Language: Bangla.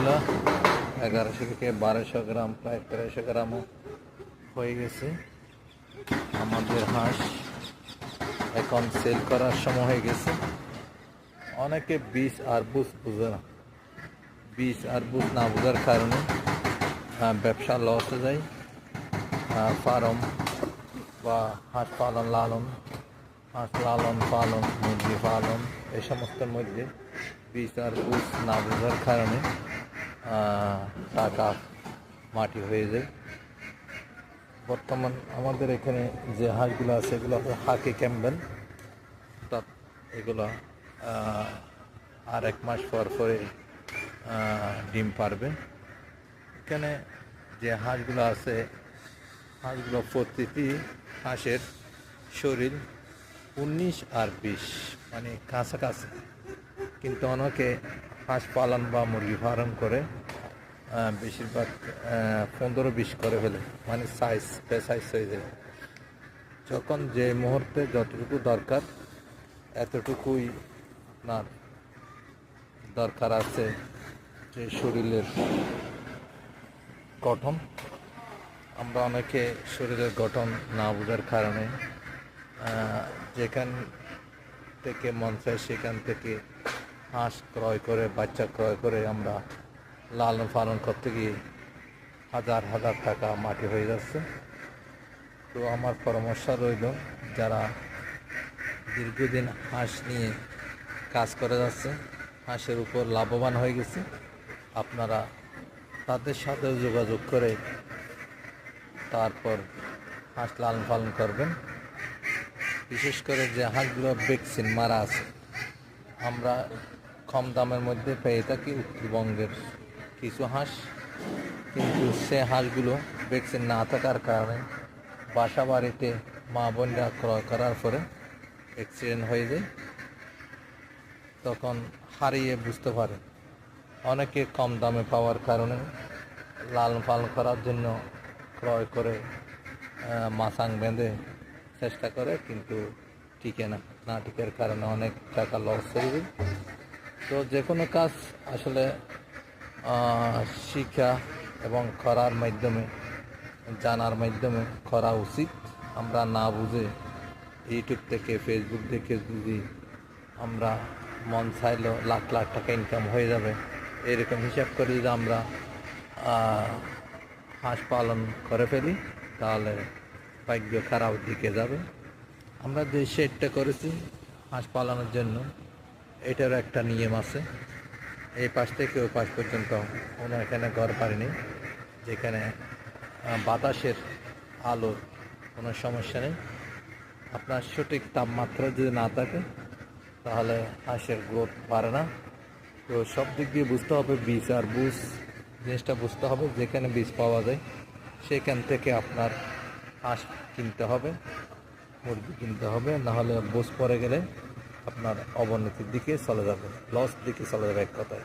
ছিল 1100 থেকে 1200 গ্রাম, প্রায় 1300 গ্রামও হয়ে গেছে। আমাদের হাঁস এখন সেল করার সময় হয়ে গেছে। অনেকে বীজ আর বুঝ বুঝে না, বীজ আর বুঝ না বোঝার কারণে ব্যবসা লসে যায়। ফার্ম বা হাঁস লালন পালন, মুরগি পালন এই সমস্তের মধ্যে বীজ আর বুঝ না বোঝার কারণে টাকা মাটি হয়ে যায়। বর্তমান আমাদের এখানে যে হাঁসগুলো আছে এগুলো হাকি ক্যাম্বেল, অর্থাৎ এগুলো আর 1 মাস পরে ডিম পারবে। এখানে যে হাঁসগুলো আছে, হাঁসগুলো প্রতিটি হাঁসের শরীর 19 আর 20 মানে কাছাকাছি, কিন্তু অনেকে হাঁস পালন বা মুরগি ফার্ম করে বেশিরভাগ 15-20 করে ফেলে, মানে সাইজ হয়ে যায়। যখন যে মুহূর্তে যতটুকু দরকার এতটুকুই আপনার দরকার আছে। যে শরীরের গঠন, আমরা অনেকে শরীরের গঠন না বোঝার কারণে যেখান থেকে মন চায় সেখান থেকে হাঁস ক্রয় করে, বাচ্চা ক্রয় করে আমরা লালন পালন করতে গিয়ে হাজার হাজার টাকা মাটি হয়ে যাচ্ছে। তো আমার পরামর্শ রইল, যারা দীর্ঘদিন হাঁস নিয়ে কাজ করে যাচ্ছে, হাঁসের উপর লাভবান হয়ে গেছে, আপনারা তাদের সাথে যোগাযোগ করে তারপর হাঁস লালন পালন করবেন। বিশেষ করে যে হাঁসগুলো ভ্যাকসিন মারা আছে, আমরা কম দামের মধ্যে পেয়ে থাকি উত্তরবঙ্গের কিছু হাঁস, কিন্তু সে হাঁসগুলো ভ্যাকসিন না থাকার কারণে বাসা বাড়িতে মা বোনরা ক্রয় করার পরে অ্যাক্সিডেন্ট হয়ে যায়। তখন হারিয়ে বুঝতে পারে। অনেকে কম দামে পাওয়ার কারণে লালন পালন করার জন্য ক্রয় করে মাছাং বেঁধে চেষ্টা করে, কিন্তু টিকে না টিকার কারণে অনেক টাকা লস হয়ে যায়। তো যে কোনো কাজ আসলে শিক্ষা এবং করার মাধ্যমে, জানার মাধ্যমে করা উচিত। আমরা না বুঝে ইউটিউব থেকে, ফেসবুক দেখে যদি আমরা মন চাইলেও লাখ লাখ টাকা ইনকাম হয়ে যাবে এরকম হিসাব করে যদি আমরা হাঁস পালন করে ফেলি, তাহলে ভাগ্য খারাপ দিকে যাবে। আমরা যে শেডটা করেছি হাঁস পালনের জন্য, এটারও একটা নিয়ম আছে। এই পাশ থেকে ওই পাশ পর্যন্ত কোনো এখানে ঘর বাড়ি নেই, যেখানে বাতাসের আলোর কোনো সমস্যা নেই। আপনার সঠিক তাপমাত্রা যদি না থাকে তাহলে হাঁসের গ্রোথ বাড়ে না। তো সব দিক দিয়ে বুঝতে হবে, বীজ আর বুঝ জিনিসটা বুঝতে হবে। যেখানে বীজ পাওয়া যায় সেখান থেকে আপনার হাঁস কিনতে হবে, মুরগি কিনতে হবে, নাহলে বুঝ পড়ে গেলে আপনার অবনতির দিকে চলে যাবে, লস দিকে চলে যাবে এক কথায়।